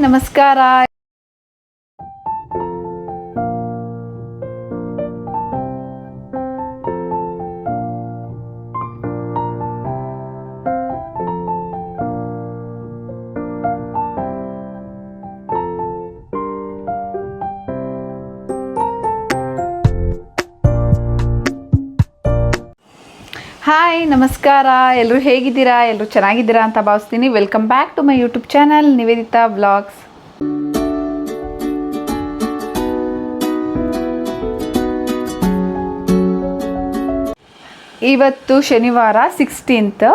ನಮಸ್ಕಾರ. ಹಾಯ್ ನಮಸ್ಕಾರ. ಎಲ್ಲರೂ ಹೇಗಿದ್ದೀರಾ? ಎಲ್ಲರೂ ಚೆನ್ನಾಗಿದ್ದೀರಾ ಅಂತ ಭಾವಿಸ್ತೀನಿ. Welcome back to my YouTube channel Niveditha vlogs. ಇವತ್ತು ಶನಿವಾರ 16th.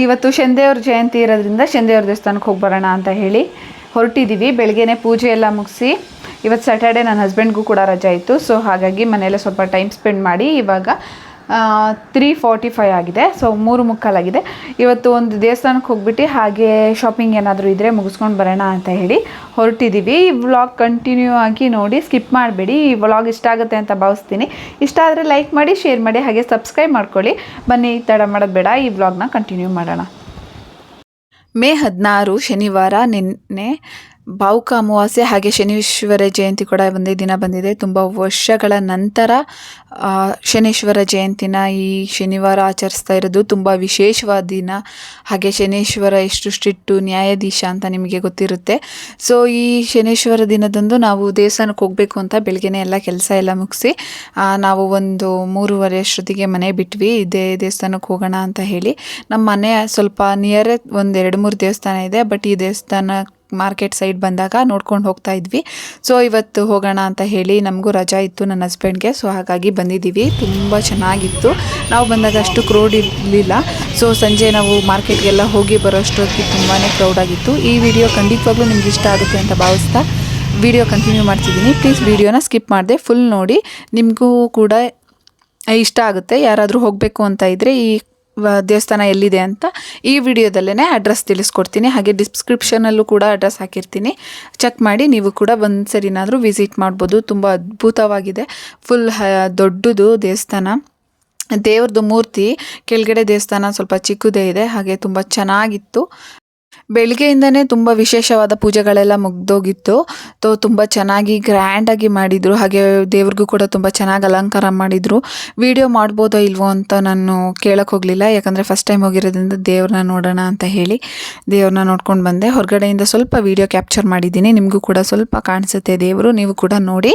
ಇವತ್ತು ಶನಿದೇವ್ರ ಜಯಂತಿ ಇರೋದ್ರಿಂದ ಶನಿದೇವ್ರ ದೇವಸ್ಥಾನಕ್ಕೆ ಹೋಗಿ ಬರೋಣ ಅಂತ ಹೇಳಿ ಹೊರಟಿದ್ದೀವಿ. ಬೆಳಗ್ಗೆನೇ ಪೂಜೆ ಎಲ್ಲ ಮುಗಿಸಿ, ಇವತ್ತು ಸ್ಯಾಟರ್ಡೆ ನನ್ನ ಹಸ್ಬೆಂಡ್ಗೂ ಕೂಡ ರಜೆ ಇತ್ತು. ಸೊ ಹಾಗಾಗಿ ಮನೆಯಲ್ಲೇ ಸ್ವಲ್ಪ ಟೈಮ್ ಸ್ಪೆಂಡ್ ಮಾಡಿ ಇವಾಗ 3:45 ಆಗಿದೆ. ಸೊ 3:45 ಆಗಿದೆ. ಇವತ್ತು ಒಂದು ದೇವಸ್ಥಾನಕ್ಕೆ ಹೋಗ್ಬಿಟ್ಟು ಹಾಗೆ ಶಾಪಿಂಗ್ ಏನಾದರೂ ಇದ್ದರೆ ಮುಗಿಸ್ಕೊಂಡು ಬರೋಣ ಅಂತ ಹೇಳಿ ಹೊರಟಿದ್ದೀವಿ. ಈ ವ್ಲಾಗ್ ಕಂಟಿನ್ಯೂ ಆಗಿ ನೋಡಿ, ಸ್ಕಿಪ್ ಮಾಡಬೇಡಿ. ಈ ವ್ಲಾಗ್ ಇಷ್ಟ ಆಗುತ್ತೆ ಅಂತ ಭಾವಿಸ್ತೀನಿ. ಇಷ್ಟ ಆದರೆ ಲೈಕ್ ಮಾಡಿ, ಶೇರ್ ಮಾಡಿ, ಹಾಗೆ ಸಬ್ಸ್ಕ್ರೈಬ್ ಮಾಡ್ಕೊಳ್ಳಿ. ಬನ್ನಿ, ತಡ ಮಾಡೋದು ಬೇಡ, ಈ ವ್ಲಾಗ್ನ ಕಂಟಿನ್ಯೂ ಮಾಡೋಣ. ಮೇ 16 ಶನಿವಾರ. ನಿನ್ನೆ ಭಾವುಕ ಅಮಾವಾಸ್ಯೆ ಹಾಗೆ ಶನೀಶ್ವರ ಜಯಂತಿ ಕೂಡ ಒಂದೇ ದಿನ ಬಂದಿದೆ. ತುಂಬ ವರ್ಷಗಳ ನಂತರ ಶನೀಶ್ವರ ಜಯಂತಿನ ಈ ಶನಿವಾರ ಆಚರಿಸ್ತಾ ಇರೋದು. ತುಂಬ ವಿಶೇಷವಾದ ದಿನ. ಹಾಗೆ ಶನೀಶ್ವರ ಎಷ್ಟು ಸ್ಟ್ರಿಕ್ಟು, ನ್ಯಾಯಾಧೀಶ ಅಂತ ನಿಮಗೆ ಗೊತ್ತಿರುತ್ತೆ. ಸೊ ಈ ಶನೀಶ್ವರ ದಿನದಂದು ನಾವು ದೇವಸ್ಥಾನಕ್ಕೆ ಹೋಗಬೇಕು ಅಂತ ಬೆಳಗ್ಗೆನೇ ಎಲ್ಲ ಕೆಲಸ ಎಲ್ಲ ಮುಗಿಸಿ ನಾವು ಒಂದು 3:30 ಅಷ್ಟೊತ್ತಿಗೆ ಮನೆ ಬಿಟ್ವಿ. ಇದೇ ದೇವಸ್ಥಾನಕ್ಕೆ ಹೋಗೋಣ ಅಂತ ಹೇಳಿ. ನಮ್ಮ ಮನೆ ಸ್ವಲ್ಪ ನಿಯರೇ ಒಂದು 2-3 ದೇವಸ್ಥಾನ ಇದೆ. ಬಟ್ ಈ ದೇವಸ್ಥಾನ ಮಾರ್ಕೆಟ್ ಸೈಡ್ ಬಂದಾಗ ನೋಡ್ಕೊಂಡು ಹೋಗ್ತಾ ಇದ್ವಿ. ಸೊ ಇವತ್ತು ಹೋಗೋಣ ಅಂತ ಹೇಳಿ ನಮಗೂ ರಜಾ ಇತ್ತು ನನ್ನ ಹಸ್ಬೆಂಡ್ಗೆ. ಸೊ ಹಾಗಾಗಿ ಬಂದಿದ್ದೀವಿ. ತುಂಬ ಚೆನ್ನಾಗಿತ್ತು. ನಾವು ಬಂದಾಗ ಅಷ್ಟು ಕ್ರೌಡ್ ಇರಲಿಲ್ಲ. ಸೊ ಸಂಜೆ ನಾವು ಮಾರ್ಕೆಟ್ಗೆಲ್ಲ ಹೋಗಿ ಬರೋಷ್ಟೊತ್ತಿಗೆ ತುಂಬಾ ಕ್ರೌಡ್ ಆಗಿತ್ತು. ಈ ವಿಡಿಯೋ ಖಂಡಿತವಾಗ್ಲೂ ನಿಮ್ಗೆ ಇಷ್ಟ ಆಗುತ್ತೆ ಅಂತ ಭಾವಿಸ್ತಾ ವಿಡಿಯೋ ಕಂಟಿನ್ಯೂ ಮಾಡ್ತಿದ್ದೀನಿ. ಪ್ಲೀಸ್ ವಿಡಿಯೋನ ಸ್ಕಿಪ್ ಮಾಡಿದೆ ಫುಲ್ ನೋಡಿ, ನಿಮಗೂ ಕೂಡ ಇಷ್ಟ ಆಗುತ್ತೆ. ಯಾರಾದರೂ ಹೋಗಬೇಕು ಅಂತ ಇದ್ದರೆ ಈ ದೇವಸ್ಥಾನ ಎಲ್ಲಿದೆ ಅಂತ ಈ ವಿಡಿಯೋದಲ್ಲೇ ಅಡ್ರೆಸ್ ತಿಳಿಸ್ಕೊಡ್ತೀನಿ. ಹಾಗೆ ಡಿಸ್ಕ್ರಿಪ್ಷನಲ್ಲೂ ಕೂಡ ಅಡ್ರೆಸ್ ಹಾಕಿರ್ತೀನಿ. ಚೆಕ್ ಮಾಡಿ ನೀವು ಕೂಡ ಒಂದು ಸರಿನಾದರೂ ವಿಸಿಟ್ ಮಾಡ್ಬೋದು. ತುಂಬ ಅದ್ಭುತವಾಗಿದೆ. ಫುಲ್ ದೊಡ್ಡದು ದೇವಸ್ಥಾನ. ದೇವ್ರದ್ದು ಮೂರ್ತಿ ಕೆಳಗಡೆ, ದೇವಸ್ಥಾನ ಸ್ವಲ್ಪ ಚಿಕ್ಕದೇ ಇದೆ. ಹಾಗೆ ತುಂಬ ಚೆನ್ನಾಗಿತ್ತು. ಬೆಳಗ್ಗೆಯಿಂದನೇ ತುಂಬ ವಿಶೇಷವಾದ ಪೂಜೆಗಳೆಲ್ಲ ಮುಗ್ದೋಗಿತ್ತು. ತುಂಬ ಚೆನ್ನಾಗಿ ಗ್ರ್ಯಾಂಡಾಗಿ ಮಾಡಿದರು. ಹಾಗೆ ದೇವ್ರಿಗೂ ಕೂಡ ತುಂಬ ಚೆನ್ನಾಗಿ ಅಲಂಕಾರ ಮಾಡಿದರು. ವಿಡಿಯೋ ಮಾಡ್ಬೋದೋ ಇಲ್ವೋ ಅಂತ ನಾನು ಕೇಳಕ್ಕೆ ಹೋಗಲಿಲ್ಲ. ಯಾಕಂದರೆ ಫಸ್ಟ್ ಟೈಮ್ ಹೋಗಿರೋದ್ರಿಂದ ದೇವ್ರನ್ನ ನೋಡೋಣ ಅಂತ ಹೇಳಿ ದೇವ್ರನ್ನ ನೋಡ್ಕೊಂಡು ಬಂದೆ. ಹೊರಗಡೆಯಿಂದ ಸ್ವಲ್ಪ ವಿಡಿಯೋ ಕ್ಯಾಪ್ಚರ್ ಮಾಡಿದ್ದೀನಿ. ನಿಮಗೂ ಕೂಡ ಸ್ವಲ್ಪ ಕಾಣಿಸುತ್ತೆ ದೇವರು, ನೀವು ಕೂಡ ನೋಡಿ.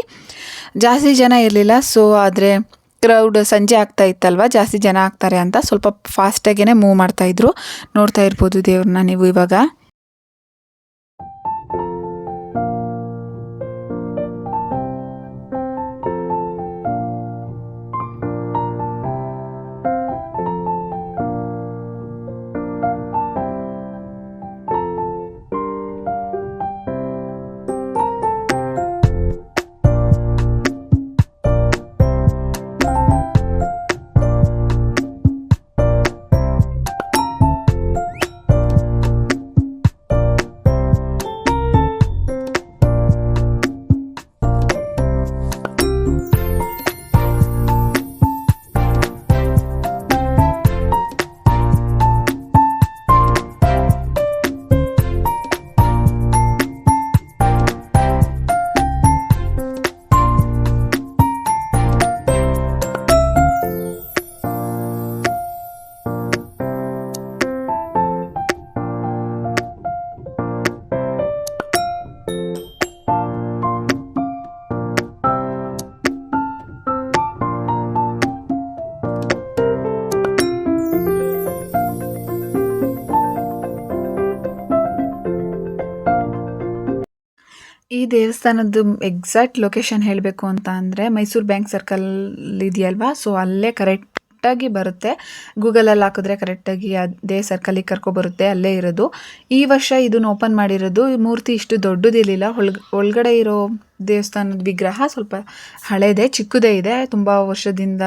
ಜಾಸ್ತಿ ಜನ ಇರಲಿಲ್ಲ. ಸೊ ಆದರೆ ಕ್ರೌಡ್ ಸಂಜೆ ಆಗ್ತಾ ಇತ್ತಲ್ವ, ಜಾಸ್ತಿ ಜನ ಆಗ್ತಾರೆ ಅಂತ ಸ್ವಲ್ಪ ಫಾಸ್ಟಾಗೇ ಮೂವ್ ಮಾಡ್ತಾಯಿದ್ರು. ನೋಡ್ತಾ ಇರ್ಬೋದು ದೇವ್ರನ್ನ ನೀವು ಇವಾಗ. ಈ ದೇವಸ್ಥಾನದ್ದು ಎಕ್ಸಾಕ್ಟ್ ಲೊಕೇಶನ್ ಹೇಳಬೇಕು ಅಂತ ಅಂದರೆ ಮೈಸೂರು ಬ್ಯಾಂಕ್ ಸರ್ಕಲ್ ಇದೆಯಲ್ವಾ, ಸೊ ಅಲ್ಲೇ ಕರೆಕ್ಟಾಗಿ ಬರುತ್ತೆ. ಗೂಗಲಲ್ಲಿ ಹಾಕಿದ್ರೆ ಕರೆಕ್ಟಾಗಿ ಅದೇ ಸರ್ಕಲಿಗೆ ಕರ್ಕೊಬರುತ್ತೆ, ಅಲ್ಲೇ ಇರೋದು. ಈ ವರ್ಷ ಇದನ್ನು ಓಪನ್ ಮಾಡಿರೋದು. ಮೂರ್ತಿ ಇಷ್ಟು ದೊಡ್ಡದಿರಲಿಲ್ಲ. ಒಳಗಡೆ ಇರೋ ದೇವಸ್ಥಾನದ ವಿಗ್ರಹ ಸ್ವಲ್ಪ ಹಳೇದೇ, ಚಿಕ್ಕದೇ ಇದೆ. ತುಂಬ ವರ್ಷದಿಂದ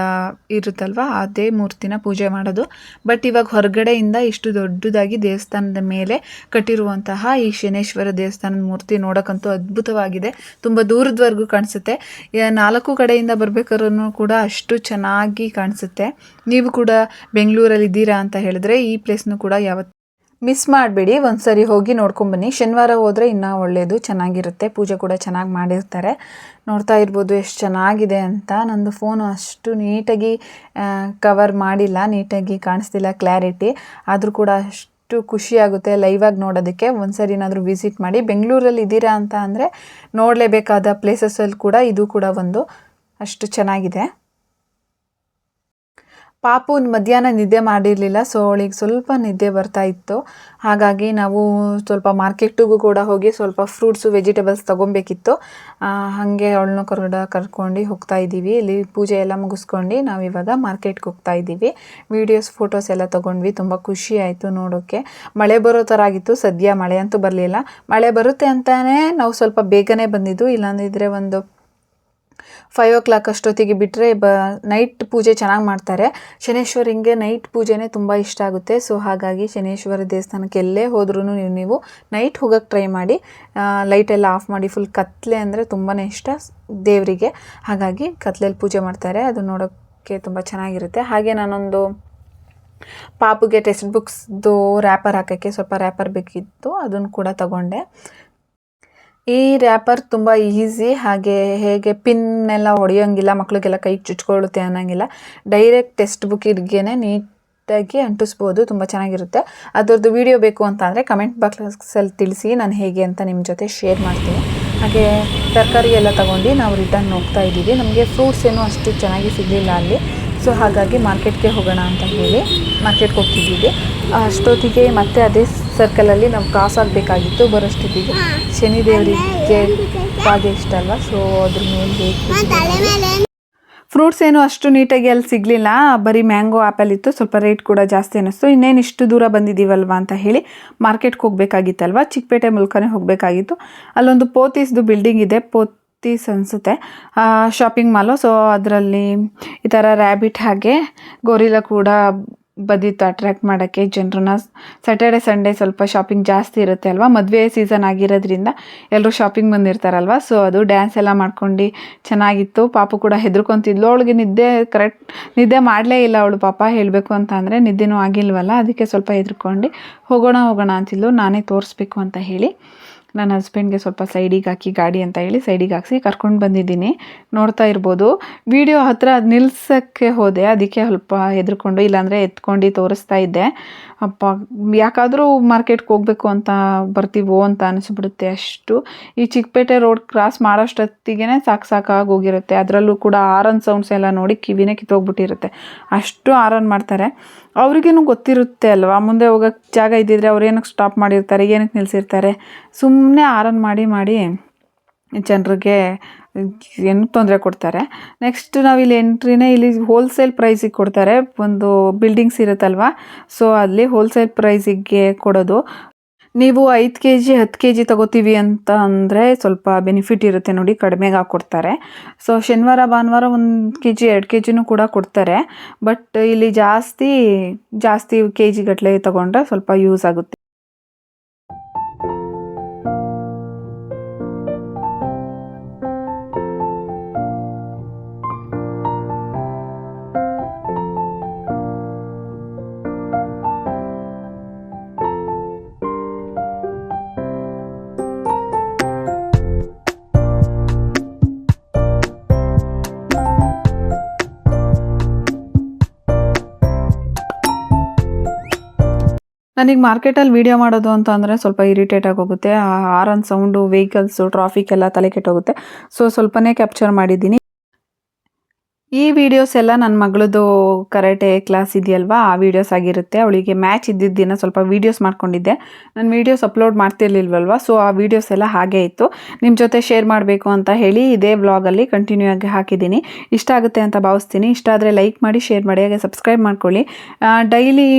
ಇರುತ್ತಲ್ವ, ಅದೇ ಮೂರ್ತಿನ ಪೂಜೆ ಮಾಡೋದು. ಬಟ್ ಇವಾಗ ಹೊರಗಡೆಯಿಂದ ಇಷ್ಟು ದೊಡ್ಡದಾಗಿ ದೇವಸ್ಥಾನದ ಮೇಲೆ ಕಟ್ಟಿರುವಂತಹ ಈ ಶನೇಶ್ವರ ದೇವಸ್ಥಾನದ ಮೂರ್ತಿ ನೋಡೋಕ್ಕಂತೂ ಅದ್ಭುತವಾಗಿದೆ. ತುಂಬ ದೂರದವರೆಗೂ ಕಾಣಿಸುತ್ತೆ. 4 ಕಡೆಯಿಂದ ಬರ್ಬೇಕಾದ್ರೂ ಕೂಡ ಅಷ್ಟು ಚೆನ್ನಾಗಿ ಕಾಣಿಸುತ್ತೆ. ನೀವು ಕೂಡ ಬೆಂಗಳೂರಲ್ಲಿ ಇದ್ದೀರಾ ಅಂತ ಹೇಳಿದ್ರೆ ಈ ಪ್ಲೇಸ್ನು ಕೂಡ ಮಿಸ್ ಮಾಡಬೇಡಿ, ಒಂದು ಸರಿ ಹೋಗಿ ನೋಡ್ಕೊಂಬನ್ನಿ. ಶನಿವಾರ ಹೋದರೆ ಇನ್ನೂ ಒಳ್ಳೆಯದು, ಚೆನ್ನಾಗಿರುತ್ತೆ. ಪೂಜೆ ಕೂಡ ಚೆನ್ನಾಗಿ ಮಾಡಿರ್ತಾರೆ. ನೋಡ್ತಾ ಇರ್ಬೋದು ಎಷ್ಟು ಚೆನ್ನಾಗಿದೆ ಅಂತ. ನಂದು ಫೋನು ಅಷ್ಟು ನೀಟಾಗಿ ಕವರ್ ಮಾಡಿಲ್ಲ, ನೀಟಾಗಿ ಕಾಣಿಸ್ತಿಲ್ಲ ಕ್ಲಾರಿಟಿ. ಆದರೂ ಕೂಡ ಅಷ್ಟು ಖುಷಿಯಾಗುತ್ತೆ ಲೈವಾಗಿ ನೋಡೋದಕ್ಕೆ. ಒಂದು ಸರಿ ಏನಾದರೂ ವಿಸಿಟ್ ಮಾಡಿ. ಬೆಂಗಳೂರಲ್ಲಿ ಇದ್ದೀರಾ ಅಂತ ಅಂದರೆ ನೋಡಲೇಬೇಕಾದ ಪ್ಲೇಸಸಲ್ಲಿ ಕೂಡ ಇದು ಕೂಡ ಒಂದು. ಅಷ್ಟು ಚೆನ್ನಾಗಿದೆ. ಪಾಪು ಮಧ್ಯಾಹ್ನ ನಿದ್ದೆ ಮಾಡಿರಲಿಲ್ಲ, ಸೊ ಅವಳಿಗೆ ಸ್ವಲ್ಪ ನಿದ್ದೆ ಬರ್ತಾ ಇತ್ತು. ಹಾಗಾಗಿ ನಾವು ಸ್ವಲ್ಪ ಮಾರ್ಕೆಟಿಗೂ ಕೂಡ ಹೋಗಿ ಸ್ವಲ್ಪ ಫ್ರೂಟ್ಸು ವೆಜಿಟೇಬಲ್ಸ್ ತೊಗೊಬೇಕಿತ್ತು. ಹಾಗೆ ಅವಳನ್ನು ಕರ್ಕೊಂಡು ಹೋಗ್ತಾ ಇದ್ದೀವಿ. ಇಲ್ಲಿ ಪೂಜೆ ಎಲ್ಲ ಮುಗಿಸ್ಕೊಂಡು ನಾವಿವಾಗ ಮಾರ್ಕೆಟ್ಗೆ ಹೋಗ್ತಾ ಇದ್ದೀವಿ. ವೀಡಿಯೋಸ್ ಫೋಟೋಸ್ ಎಲ್ಲ ತೊಗೊಂಡ್ವಿ. ತುಂಬ ಖುಷಿ ಆಯಿತು ನೋಡೋಕ್ಕೆ. ಮಳೆ ಬರೋ ಥರ ಆಗಿತ್ತು. ಸದ್ಯ ಮಳೆ ಅಂತೂ ಬರಲಿಲ್ಲ. ಮಳೆ ಬರುತ್ತೆ ಅಂತಲೇ ನಾವು ಸ್ವಲ್ಪ ಬೇಗನೆ ಬಂದಿದ್ದು, ಇಲ್ಲಾಂದಿದ್ರೆ ಒಂದು 5 o'clock ಅಷ್ಟೊತ್ತಿಗೆ ಬಿಟ್ಟರೆ ನೈಟ್ ಪೂಜೆ ಚೆನ್ನಾಗಿ ಮಾಡ್ತಾರೆ. ಶನೇಶ್ವರಿಂಗೆ ನೈಟ್ ಪೂಜೆನೇ ತುಂಬ ಇಷ್ಟ ಆಗುತ್ತೆ. ಸೊ ಹಾಗಾಗಿ ಶನೇಶ್ವರ ದೇವಸ್ಥಾನಕ್ಕೆ ಎಲ್ಲೇ ಹೋದ್ರೂ ನೀವು ನೈಟ್ ಹೋಗೋಕ್ಕೆ ಟ್ರೈ ಮಾಡಿ. ಲೈಟೆಲ್ಲ ಆಫ್ ಮಾಡಿ. ಫುಲ್ ಕತ್ಲೆ ಅಂದರೆ ತುಂಬಾ ಇಷ್ಟ ದೇವರಿಗೆ. ಹಾಗಾಗಿ ಕತ್ಲೆಯಲ್ಲಿ ಪೂಜೆ ಮಾಡ್ತಾರೆ. ಅದು ನೋಡೋಕ್ಕೆ ತುಂಬ ಚೆನ್ನಾಗಿರುತ್ತೆ. ಹಾಗೆ ನಾನೊಂದು ಪಾಪುಗೆ ಟೆಕ್ಸ್ಟ್ ಬುಕ್ಸ್ದು ರ್ಯಾಪರ್ ಹಾಕೋಕ್ಕೆ ಸ್ವಲ್ಪ ರ್ಯಾಪರ್ ಬೇಕಿತ್ತು, ಅದನ್ನು ಕೂಡ ತಗೊಂಡೆ. ಈ ರ್ಯಾಪರ್ ತುಂಬ ಈಸಿ. ಹಾಗೆ ಹೇಗೆ ಪಿನ್ನೆಲ್ಲ ಹೊಡೆಯೋಂಗಿಲ್ಲ, ಮಕ್ಕಳಿಗೆಲ್ಲ ಕೈಗೆ ಚುಚ್ಕೊಳ್ಳುತ್ತೆ ಅನ್ನೋಂಗಿಲ್ಲ. ಡೈರೆಕ್ಟ್ ಟೆಕ್ಸ್ಟ್ ಬುಕ್ಕಿಗೆ ನೀಟಾಗಿ ಅಂಟಿಸ್ಬೋದು. ತುಂಬ ಚೆನ್ನಾಗಿರುತ್ತೆ. ಅದರದ್ದು ವಿಡಿಯೋ ಬೇಕು ಅಂತ ಅಂದರೆ ಕಮೆಂಟ್ ಬಾಕ್ಸಲ್ಲಿ ತಿಳಿಸಿ, ನಾನು ಹೇಗೆ ಅಂತ ನಿಮ್ಮ ಜೊತೆ ಶೇರ್ ಮಾಡ್ತೀನಿ. ಹಾಗೆ ತರಕಾರಿ ಎಲ್ಲ ತಗೊಂಡು ನಾವು ರಿಟರ್ನ್ ಹೋಗ್ತಾ ಇದ್ದೀವಿ. ನಮಗೆ ಫ್ರೂಟ್ಸ್ ಏನೂ ಅಷ್ಟು ಚೆನ್ನಾಗಿ ಸಿಗಲಿಲ್ಲ ಅಲ್ಲಿ. ಸೊ ಹಾಗಾಗಿ ಮಾರ್ಕೆಟ್ಗೆ ಹೋಗೋಣ ಅಂತ ಹೇಳಿ ಮಾರ್ಕೆಟ್ಗೆ ಹೋಗ್ತಿದ್ದೀವಿ. ಅಷ್ಟೊತ್ತಿಗೆ ಮತ್ತೆ ಅದೇ ಸರ್ಕಲಲ್ಲಿ ನಾವು ಕ್ರಾಸ್ ಆಗಬೇಕಾಗಿತ್ತು. ಬರೋಷ್ಟೊತ್ತಿಗೆ ಶನಿದೇವರಿಗೆ ಹಾಗೆ ಇಷ್ಟ ಅಲ್ವಾ, ಸೊ ಅದ್ರ ಮೇಲೆ ಫ್ರೂಟ್ಸ್ ಏನು ಅಷ್ಟು ನೀಟಾಗಿ ಅಲ್ಲಿ ಸಿಗಲಿಲ್ಲ. ಬರೀ ಮ್ಯಾಂಗೋ ಆ್ಯಪಲ್ ಇತ್ತು. ಸ್ವಲ್ಪ ರೇಟ್ ಕೂಡ ಜಾಸ್ತಿ ಅನ್ನಿಸ್ತು. ಇನ್ನೇನು ಇಷ್ಟು ದೂರ ಬಂದಿದ್ದೀವಲ್ವ ಅಂತ ಹೇಳಿ ಮಾರ್ಕೆಟ್ಗೆ ಹೋಗಬೇಕಾಗಿತ್ತಲ್ವ, ಚಿಕ್ಕಪೇಟೆ ಮೂಲಕನೇ ಹೋಗಬೇಕಾಗಿತ್ತು. ಅಲ್ಲೊಂದು ಪೋತೀಸ್ದು ಬಿಲ್ಡಿಂಗ್ ಇದೆ, ಪೋತೀಸ್ ಅನಿಸುತ್ತೆ ಶಾಪಿಂಗ್ ಮಾಲು. ಸೊ ಅದರಲ್ಲಿ ಈ ಥರ ರ್ಯಾಬಿಟ್ ಹಾಗೆ ಗೋರಿಲ್ಲ ಕೂಡ ಬಂದಿತ್ತು ಅಟ್ರ್ಯಾಕ್ಟ್ ಮಾಡೋಕ್ಕೆ ಜನರನ್ನ. ಸ್ಯಾಟರ್ಡೆ ಸಂಡೇ ಸ್ವಲ್ಪ ಶಾಪಿಂಗ್ ಜಾಸ್ತಿ ಇರುತ್ತೆ ಅಲ್ವಾ, ಮದುವೆ ಸೀಸನ್ ಆಗಿರೋದ್ರಿಂದ ಎಲ್ಲರೂ ಶಾಪಿಂಗ್ ಬಂದಿರ್ತಾರಲ್ವ. ಸೊ ಅದು ಡ್ಯಾನ್ಸ್ ಎಲ್ಲ ಮಾಡ್ಕೊಂಡು ಚೆನ್ನಾಗಿತ್ತು. ಪಾಪು ಕೂಡ ಹೆದರ್ಕೊತಿದ್ಲು. ಅವಳಿಗೆ ನಿದ್ದೆ ಮಾಡಲೇ ಇಲ್ಲ ಅವಳು ಪಾಪ, ಹೇಳಬೇಕು ಅಂತ ಅಂದರೆ ನಿದ್ದೆನೂ ಆಗಿಲ್ವಲ್ಲ, ಅದಕ್ಕೆ ಸ್ವಲ್ಪ ಹೆದರ್ಕೊಂಡು ಹೋಗೋಣ ಅಂತಿದ್ಲು. ನಾನೇ ತೋರಿಸ್ಬೇಕು ಅಂತ ಹೇಳಿ ನನ್ನ ಹಸ್ಬೆಂಡ್ಗೆ ಸ್ವಲ್ಪ ಸೈಡಿಗೆ ಹಾಕಿ ಗಾಡಿ ಅಂತ ಹೇಳಿ ಸೈಡಿಗೆ ಹಾಕಿಸಿ ಕರ್ಕೊಂಡು ಬಂದಿದ್ದೀನಿ. ನೋಡ್ತಾ ಇರ್ಬೋದು. ವಿಡಿಯೋ ಹತ್ರ ನಿಲ್ಸೋಕ್ಕೆ ಹೋದೆ, ಅದಕ್ಕೆ ಸ್ವಲ್ಪ ಹೆದರ್ಕೊಂಡು, ಇಲ್ಲಾಂದರೆ ಎತ್ಕೊಂಡು ತೋರಿಸ್ತಾ ಇದ್ದೆ. ಅಪ್ಪ ಯಾಕಾದರೂ ಮಾರ್ಕೆಟ್ಗೆ ಹೋಗಬೇಕು ಅಂತ ಬರ್ತೀವೋ ಅಂತ ಅನಿಸ್ಬಿಡುತ್ತೆ ಅಷ್ಟು. ಈ ಚಿಕ್ಕಪೇಟೆ ರೋಡ್ ಕ್ರಾಸ್ ಮಾಡೋಷ್ಟೊತ್ತಿಗೆ ಸಾಕಾಗಿ ಹೋಗಿರುತ್ತೆ. ಅದರಲ್ಲೂ ಕೂಡ ಆರನ್ ಸೌಂಡ್ಸ್ ಎಲ್ಲ ನೋಡಿ ಕಿವಿನೇ ಕಿತ್ತೋಗ್ಬಿಟ್ಟಿರುತ್ತೆ, ಅಷ್ಟು ಆರನ್ ಮಾಡ್ತಾರೆ. ಅವ್ರಿಗೇನು ಗೊತ್ತಿರುತ್ತೆ ಅಲ್ವಾ, ಮುಂದೆ ಹೋಗೋಕ್ಕೆ ಜಾಗ ಇದ್ದಿದ್ರೆ ಅವ್ರು ಏನಕ್ಕೆ ಸ್ಟಾಪ್ ಮಾಡಿರ್ತಾರೆ, ಏನಕ್ಕೆ ನಿಲ್ಲಿಸಿರ್ತಾರೆ. ಸುಮ್ಮನೆ ಆರನ್ ಮಾಡಿ ಜನರಿಗೆ ಏನು ತೊಂದರೆ ಕೊಡ್ತಾರೆ. ನೆಕ್ಸ್ಟ್ ನಾವಿಲ್ಲಿ ಎಂಟ್ರಿನೇ ಇಲ್ಲಿ ಹೋಲ್ಸೇಲ್ ಪ್ರೈಸಿಗೆ ಕೊಡ್ತಾರೆ. ಒಂದು ಬಿಲ್ಡಿಂಗ್ಸ್ ಇರುತ್ತಲ್ವ, ಸೊ ಅಲ್ಲಿ ಹೋಲ್ಸೇಲ್ ಪ್ರೈಸಿಗೆ ಕೊಡೋದು. ನೀವು 5 kg 10 kg ತಗೋತೀವಿ ಅಂತ ಅಂದರೆ ಸ್ವಲ್ಪ ಬೆನಿಫಿಟ್ ಇರುತ್ತೆ ನೋಡಿ, ಕಡಿಮೆಗೆ ಹಾಕ್ಕೊಡ್ತಾರೆ. ಸೊ ಶನಿವಾರ ಭಾನುವಾರ 1 kg 2 kgನೂ ಕೂಡ ಕೊಡ್ತಾರೆ. ಬಟ್ ಇಲ್ಲಿ ಜಾಸ್ತಿ kg ಗಟ್ಟಲೆ ತಗೊಂಡ್ರೆ ಸ್ವಲ್ಪ ಯೂಸ್ ಆಗುತ್ತೆ. ನನಗೆ ಮಾರ್ಕೆಟಲ್ಲಿ ವೀಡಿಯೋ ಮಾಡೋದು ಅಂತ ಅಂದರೆ ಸ್ವಲ್ಪ ಇರಿಟೇಟ್ ಆಗೋಗುತ್ತೆ. ಆ ಹಾರನ್ ಸೌಂಡು, ವೆಹಿಕಲ್ಸು, ಟ್ರಾಫಿಕ್ ಎಲ್ಲ ತಲೆ ಕೆಟ್ಟೋಗುತ್ತೆ. ಸೊ ಸ್ವಲ್ಪನೇ ಕ್ಯಾಪ್ಚರ್ ಮಾಡಿದ್ದೀನಿ. ಈ ವಿಡಿಯೋಸ್ ಎಲ್ಲ ನನ್ನ ಮಗಳದು ಕರಾಟೆ ಕ್ಲಾಸ್ ಇದೆಯಲ್ವಾ, ಆ ವಿಡಿಯೋಸ್ ಆಗಿರುತ್ತೆ. ಅವಳಿಗೆ ಮ್ಯಾಚ್ ಇದ್ದಿದ್ದ ದಿನ ಸ್ವಲ್ಪ ವೀಡಿಯೋಸ್ ಮಾಡ್ಕೊಂಡಿದ್ದೆ. ನಾನು ವೀಡಿಯೋಸ್ ಅಪ್ಲೋಡ್ ಮಾಡ್ತಿರ್ಲಿಲ್ವಲ್ವ, ಸೊ ಆ ವೀಡಿಯೋಸ್ ಎಲ್ಲ ಹಾಗೇ ಇತ್ತು. ನಿಮ್ಮ ಜೊತೆ ಶೇರ್ ಮಾಡಬೇಕು ಅಂತ ಹೇಳಿ ಇದೇ ವ್ಲಾಗಲ್ಲಿ ಕಂಟಿನ್ಯೂ ಆಗಿ ಹಾಕಿದ್ದೀನಿ. ಇಷ್ಟ ಆಗುತ್ತೆ ಅಂತ ಭಾವಿಸ್ತೀನಿ. ಇಷ್ಟ ಆದರೆ ಲೈಕ್ ಮಾಡಿ, ಶೇರ್ ಮಾಡಿ, ಹಾಗೆ ಸಬ್ಸ್ಕ್ರೈಬ್ ಮಾಡ್ಕೊಳ್ಳಿ. ಡೈಲಿ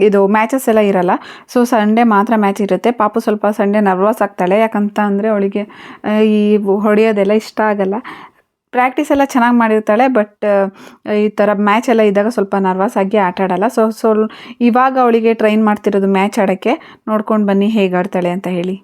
ಇದು ಮ್ಯಾಚಸ್ ಎಲ್ಲ ಇರಲ್ಲ, ಸೊ ಸಂಡೇ ಮಾತ್ರ ಮ್ಯಾಚ್ ಇರುತ್ತೆ. ಪಾಪು ಸ್ವಲ್ಪ ಸಂಡೇ ನರ್ವಸ್ ಆಗ್ತಾಳೆ, ಯಾಕಂತ ಅಂದರೆ ಅವಳಿಗೆ ಈ ಹೊಡೆಯೋದೆಲ್ಲ ಇಷ್ಟ ಆಗಲ್ಲ. ಪ್ರಾಕ್ಟೀಸ್ ಎಲ್ಲ ಚೆನ್ನಾಗಿ ಮಾಡಿರ್ತಾಳೆ, ಬಟ್ ಈ ಥರ ಮ್ಯಾಚ್ ಎಲ್ಲ ಇದ್ದಾಗ ಸ್ವಲ್ಪ ನರ್ವಸ್ ಆಗಿ ಆಟ ಆಡಲ್ಲ. ಸೊ ಇವಾಗ ಅವಳಿಗೆ ಟ್ರೈನ್ ಮಾಡ್ತಿರೋದು ಮ್ಯಾಚ್ ಆಡೋಕ್ಕೆ. ನೋಡ್ಕೊಂಡು ಬನ್ನಿ ಹೇಗೆ ಆಡ್ತಾಳೆ ಅಂತ ಹೇಳಿ.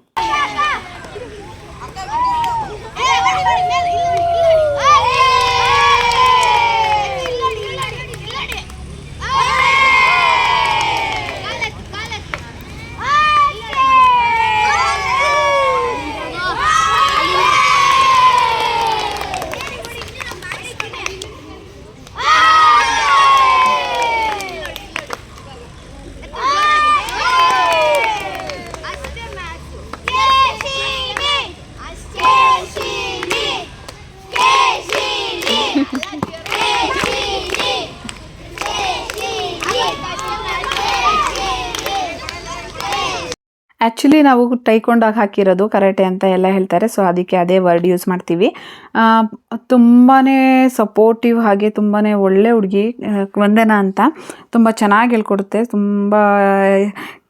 ಆ್ಯಕ್ಚುಲಿ ನಾವು ಟೈಕೊಂಡಾಗಿ ಹಾಕಿರೋದು ಕರಾಟೆ ಅಂತ ಎಲ್ಲ ಹೇಳ್ತಾರೆ, ಸೊ ಅದಕ್ಕೆ ಅದೇ ವರ್ಡ್ ಯೂಸ್ ಮಾಡ್ತೀವಿ. ತುಂಬಾ ಸಪೋರ್ಟಿವ್, ಹಾಗೆ ತುಂಬಾ ಒಳ್ಳೆ ಹುಡುಗಿ ವಂದನಾ ಅಂತ. ತುಂಬ ಚೆನ್ನಾಗಿ ಹೇಳ್ಕೊಡುತ್ತೆ, ತುಂಬ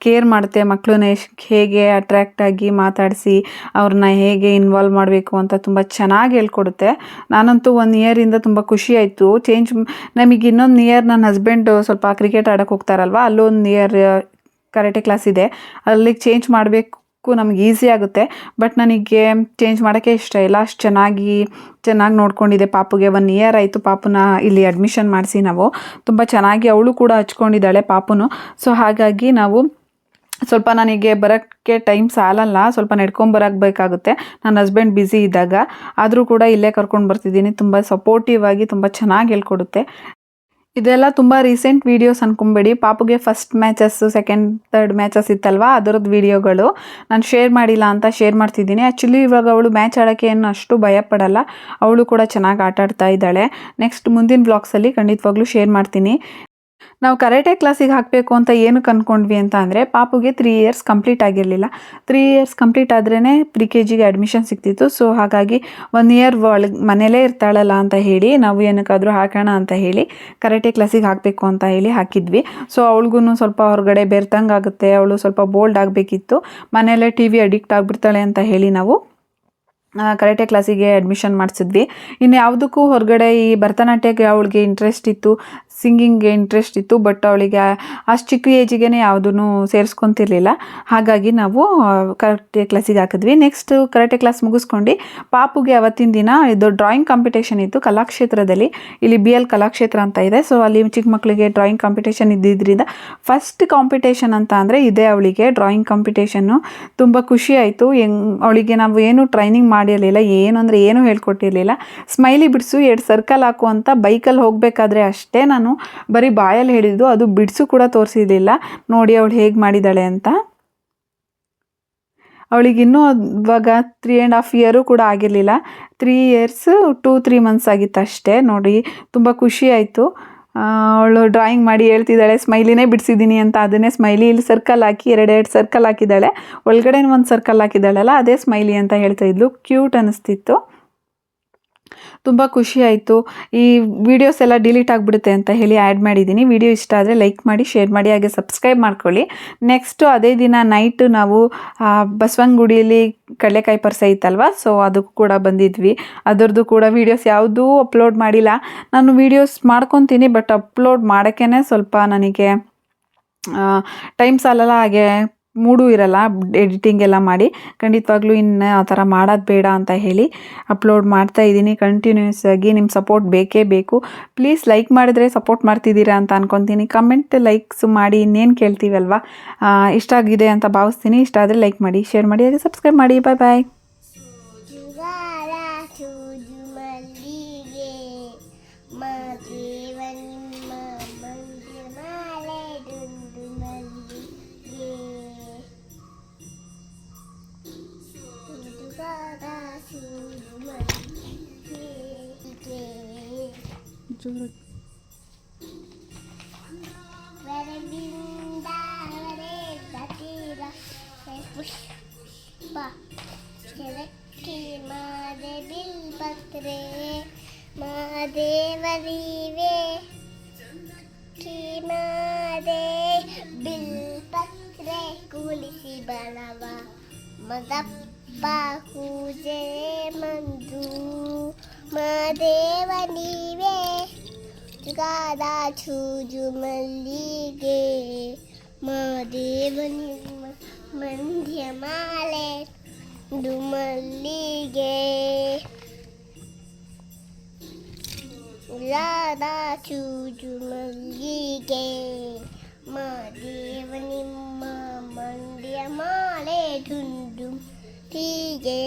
ಕೇರ್ ಮಾಡುತ್ತೆ. ಮಕ್ಕಳನ್ನ ಹೇಗೆ ಅಟ್ರ್ಯಾಕ್ಟಾಗಿ ಮಾತಾಡಿಸಿ ಅವ್ರನ್ನ ಹೇಗೆ ಇನ್ವಾಲ್ವ್ ಮಾಡಬೇಕು ಅಂತ ತುಂಬ ಚೆನ್ನಾಗಿ ಹೇಳ್ಕೊಡುತ್ತೆ. ನಾನಂತೂ 1 ಇಯರಿಂದ ತುಂಬ ಖುಷಿ ಆಯಿತು. ನಮಗೆ ಇನ್ನೊಂದು ಇಯರ್ ನನ್ನ ಹಸ್ಬೆಂಡು ಸ್ವಲ್ಪ ಕ್ರಿಕೆಟ್ ಆಡೋಕ್ಕೆ ಹೋಗ್ತಾರಲ್ವ, ಅಲ್ಲೊಂದು ಇಯರ್ ಕರಾಟೆ ಕ್ಲಾಸ್ ಇದೆ, ಅಲ್ಲಿಗೆ ಚೇಂಜ್ ಮಾಡಬೇಕು, ನಮಗೆ ಈಸಿ ಆಗುತ್ತೆ. ಬಟ್ ನನಗೆ ಚೇಂಜ್ ಮಾಡೋಕ್ಕೆ ಇಷ್ಟ ಇಲ್ಲ. ಅಷ್ಟು ಚೆನ್ನಾಗಿ ನೋಡ್ಕೊಂಡಿದೆ ಪಾಪುಗೆ. 1 ಇಯರ್ ಆಯಿತು ಪಾಪುನ ಇಲ್ಲಿ ಅಡ್ಮಿಷನ್ ಮಾಡಿಸಿ ನಾವು. ತುಂಬ ಚೆನ್ನಾಗಿ ಅವಳು ಕೂಡ ಹಚ್ಕೊಂಡಿದ್ದಾಳೆ ಪಾಪುನು. ಸೊ ಹಾಗಾಗಿ ನಾವು ಸ್ವಲ್ಪ ನನಗೆ ಬರೋಕ್ಕೆ ಟೈಮ್ ಸಾಲಲ್ಲ, ಸ್ವಲ್ಪ ನಡ್ಕೊಂಬರಬೇಕಾಗುತ್ತೆ ನನ್ನ ಹಸ್ಬೆಂಡ್ ಬ್ಯುಸಿ ಇದ್ದಾಗ. ಆದರೂ ಕೂಡ ಇಲ್ಲೇ ಕರ್ಕೊಂಡು ಬರ್ತಿದ್ದೀನಿ. ತುಂಬ ಸಪೋರ್ಟಿವ್ ಆಗಿ ತುಂಬ ಚೆನ್ನಾಗಿ ಹೇಳ್ಕೊಡುತ್ತೆ. ಇದೆಲ್ಲ ತುಂಬ ರೀಸೆಂಟ್ ವೀಡಿಯೋಸ್ ಅನ್ಕೊಂಬೇಡಿ. ಪಾಪುಗೆ first matches, second third matches ಇತ್ತಲ್ವ, ಅದರದ್ದು ವೀಡಿಯೋಗಳು ನಾನು ಶೇರ್ ಮಾಡಿಲ್ಲ ಅಂತ ಶೇರ್ ಮಾಡ್ತಿದ್ದೀನಿ. ಆ್ಯಕ್ಚುಲಿ ಇವಾಗ ಅವಳು ಮ್ಯಾಚ್ ಆಡೋಕ್ಕೆ ಏನು ಅಷ್ಟು ಭಯಪಡಲ್ಲ, ಅವಳು ಕೂಡ ಚೆನ್ನಾಗಿ ಆಟಾಡ್ತಾ ಇದ್ದಾಳೆ. ನೆಕ್ಸ್ಟ್ ಮುಂದಿನ ಬ್ಲಾಗ್ಸಲ್ಲಿ ಖಂಡಿತವಾಗ್ಲೂ ಶೇರ್ ಮಾಡ್ತೀನಿ. ನಾವು ಕರಾಟೆ ಕ್ಲಾಸಿಗೆ ಹಾಕಬೇಕು ಅಂತ ಏನಕ್ಕೆ ಅಂದ್ಕೊಂಡ್ವಿ ಅಂತ ಅಂದರೆ, ಪಾಪುಗೆ 3 ಇಯರ್ಸ್ ಕಂಪ್ಲೀಟ್ ಆಗಿರಲಿಲ್ಲ. 3 ಇಯರ್ಸ್ ಕಂಪ್ಲೀಟ್ ಆದ್ರೇ ಪ್ರಿ-KGಗೆ ಅಡ್ಮಿಷನ್ ಸಿಗ್ತಿತ್ತು. ಸೊ ಹಾಗಾಗಿ 1 ಇಯರ್ ಮನೇಲೇ ಇರ್ತಾಳಲ್ಲ ಅಂತ ಹೇಳಿ ನಾವು ಏನಕ್ಕಾದರೂ ಹಾಕೋಣ ಅಂತ ಹೇಳಿ ಕರಾಟೆ ಕ್ಲಾಸಿಗೆ ಹಾಕಬೇಕು ಅಂತ ಹೇಳಿ ಹಾಕಿದ್ವಿ. ಸೊ ಅವಳಿಗೂ ಸ್ವಲ್ಪ ಹೊರಗಡೆ ಬೆರ್ತಂಗೆ ಆಗುತ್ತೆ, ಅವಳು ಸ್ವಲ್ಪ ಬೋಲ್ಡ್ ಆಗಬೇಕಿತ್ತು. ಮನೇಲೇ TV ಅಡಿಕ್ಟ್ ಆಗಿಬಿಡ್ತಾಳೆ ಅಂತ ಹೇಳಿ ನಾವು ಕರಾಟೆ ಕ್ಲಾಸಿಗೆ ಅಡ್ಮಿಷನ್ ಮಾಡಿಸಿದ್ವಿ. ಇನ್ನು ಯಾವುದಕ್ಕೂ ಹೊರಗಡೆ ಈ ಭರತನಾಟ್ಯಕ್ಕೆ ಅವಳಿಗೆ ಇಂಟ್ರೆಸ್ಟ್ ಇತ್ತು, ಸಿಂಗಿಂಗ್ಗೆ ಇಂಟ್ರೆಸ್ಟ್ ಇತ್ತು. ಬಟ್ ಅವಳಿಗೆ ಅಷ್ಟು ಚಿಕ್ಕ ಏಜಿಗೆ ಯಾವುದೂ ಸೇರಿಸ್ಕೊತಿರ್ಲಿಲ್ಲ. ಹಾಗಾಗಿ ನಾವು ಕರಾಟೆ ಕ್ಲಾಸಿಗೆ ಹಾಕಿದ್ವಿ. ನೆಕ್ಸ್ಟ್ ಕರಾಟೆ ಕ್ಲಾಸ್ ಮುಗಿಸ್ಕೊಂಡು ಪಾಪುಗೆ ಅವತ್ತಿನ ದಿನ ಇದು ಡ್ರಾಯಿಂಗ್ ಕಾಂಪಿಟೇಷನ್ ಇತ್ತು ಕಲಾಕ್ಷೇತ್ರದಲ್ಲಿ. ಇಲ್ಲಿ BL ಕಲಾಕ್ಷೇತ್ರ ಅಂತ ಇದೆ. ಸೊ ಅಲ್ಲಿ ಚಿಕ್ಕ ಮಕ್ಕಳಿಗೆ ಡ್ರಾಯಿಂಗ್ ಕಾಂಪಿಟೇಷನ್ ಇದ್ದಿದ್ದರಿಂದ ಫಸ್ಟ್ ಕಾಂಪಿಟೇಷನ್ ಅಂತ ಅಂದರೆ ಇದೇ ಅವಳಿಗೆ ಡ್ರಾಯಿಂಗ್ ಕಾಂಪಿಟೇಷನ್ನು. ತುಂಬ ಖುಷಿ ಆಯಿತು. ಅವಳಿಗೆ ನಾವು ಏನು ಟ್ರೈನಿಂಗ್ ಮಾಡಿರಲಿಲ್ಲ, ಏನು ಅಂದರೆ ಏನೂ ಹೇಳ್ಕೊಟ್ಟಿರಲಿಲ್ಲ. ಸ್ಮೈಲಿ ಬಿಡಿಸು 2 ಸರ್ಕಲ್ ಹಾಕು ಅಂತ ಬೈಕಲ್ಲಿ ಹೋಗಬೇಕಾದ್ರೆ ಅಷ್ಟೇ ನಾನು ಬರೀ ಬಾಯಲ್ಲಿ ಹೇಳಿದ್ದು, ಅದು ಬಿಡಿಸು ಕೂಡ ತೋರಿಸಿರಲಿಲ್ಲ. ನೋಡಿ ಅವಳು ಹೇಗೆ ಮಾಡಿದ್ದಾಳೆ ಅಂತ. ಅವಳಿಗಿನ್ನೂ ಇವಾಗ 3.5 ಇಯರು ಕೂಡ ಆಗಿರಲಿಲ್ಲ. 3 ಇಯರ್ಸ್ 2-3 ಮಂತ್ಸ್ ಆಗಿತ್ತು ಅಷ್ಟೇ. ನೋಡಿ ತುಂಬ ಖುಷಿ ಆಯಿತು. ಅವಳು ಡ್ರಾಯಿಂಗ್ ಮಾಡಿ ಹೇಳ್ತಿದ್ದಾಳೆ ಸ್ಮೈಲಿನೇ ಬಿಡಿಸಿದ್ದೀನಿ ಅಂತ. ಅದನ್ನೇ ಸ್ಮೈಲಿ ಇಲ್ಲಿ ಸರ್ಕಲ್ ಹಾಕಿ 2 ಸರ್ಕಲ್ ಹಾಕಿದ್ದಾಳೆ, ಒಳಗಡೆ ಒಂದು ಸರ್ಕಲ್ ಹಾಕಿದ್ದಾಳಲ್ಲ ಅದೇ ಸ್ಮೈಲಿ ಅಂತ ಹೇಳ್ತಾ ಇದ್ಲು. ಕ್ಯೂಟ್ ಅನ್ನಿಸ್ತಿತ್ತು, ತುಂಬ ಖುಷಿ ಆಯಿತು. ಈ ವಿಡಿಯೋಸ್ ಎಲ್ಲ ಡಿಲೀಟ್ ಆಗಿಬಿಡುತ್ತೆ ಅಂತ ಹೇಳಿ ಆ್ಯಡ್ ಮಾಡಿದ್ದೀನಿ. ವಿಡಿಯೋ ಇಷ್ಟ ಆದರೆ ಲೈಕ್ ಮಾಡಿ, ಶೇರ್ ಮಾಡಿ, ಹಾಗೆ ಸಬ್ಸ್ಕ್ರೈಬ್ ಮಾಡ್ಕೊಳ್ಳಿ. ನೆಕ್ಸ್ಟು ಅದೇ ದಿನ ನೈಟ್ ನಾವು ಬಸವನಗುಡಿಯಲ್ಲಿ ಕಡಲೆಕಾಯಿ ಪರ್ಸೆ ಇತ್ತಲ್ವ, ಸೊ ಅದಕ್ಕೂ ಕೂಡ ಬಂದಿದ್ವಿ. ಅದರದ್ದು ಕೂಡ ವೀಡಿಯೋಸ್ ಯಾವುದೂ ಅಪ್ಲೋಡ್ ಮಾಡಿಲ್ಲ. ನಾನು ವೀಡಿಯೋಸ್ ಮಾಡ್ಕೊತೀನಿ, ಬಟ್ ಅಪ್ಲೋಡ್ ಮಾಡೋಕ್ಕೇ ಸ್ವಲ್ಪ ನನಗೆ ಟೈಮ್ ಸಾಲಲ್ಲ, ಹಾಗೆ ಮೂಡೂ ಇರಲ್ಲ ಎಡಿಟಿಂಗ್ ಎಲ್ಲ ಮಾಡಿ. ಖಂಡಿತವಾಗ್ಲೂ ಇನ್ನು ಆ ಥರ ಮಾಡೋದು ಬೇಡ ಅಂತ ಹೇಳಿ ಅಪ್ಲೋಡ್ ಮಾಡ್ತಾ ಇದ್ದೀನಿ ಕಂಟಿನ್ಯೂಸ್ ಆಗಿ. ನಿಮ್ಮ ಸಪೋರ್ಟ್ ಬೇಕೇ ಬೇಕು. ಪ್ಲೀಸ್ ಲೈಕ್ ಮಾಡಿದ್ರೆ ಸಪೋರ್ಟ್ ಮಾಡ್ತಿದ್ದೀರಾ ಅಂತ ಅನ್ಕೊತೀನಿ. ಕಮೆಂಟ್ ಲೈಕ್ಸ್ ಮಾಡಿ, ಇನ್ನೇನು ಕೇಳ್ತೀವಲ್ವ. ಇಷ್ಟ ಆಗಿದೆ ಅಂತ ಭಾವಿಸ್ತೀನಿ. ಇಷ್ಟ ಆದರೆ ಲೈಕ್ ಮಾಡಿ, ಶೇರ್ ಮಾಡಿ, ಹಾಗೆ ಸಬ್ಸ್ಕ್ರೈಬ್ ಮಾಡಿ. ಬಾಯ್ ಬಾಯ್. ಮಾದೇವರಿವೆ ಬಿಲ್ ಪತ್ರೆ ಕುಳಿಸಿ ಬಲವ ಮದಪ್ಪ ಪೂಜೆ ಮಂದು ಮಾದೇವನಿವೆ ಜುಗಾದ ಚೂಜು ಮಲ್ಲಿಗೆ ಮಾದೇವನಿ ಮಂದ್ಯ ಮಾಲೆ ಮಲ್ಲಿಗೆ ಉಲಾದ ಚೂಜು ಮಲ್ಲಿಗೆ ಮಾದೇವ ನಿಮ್ಮ ಮಂಡ್ಯ ಮಾಲೆ ದುಂಡು ಹೀಗೆ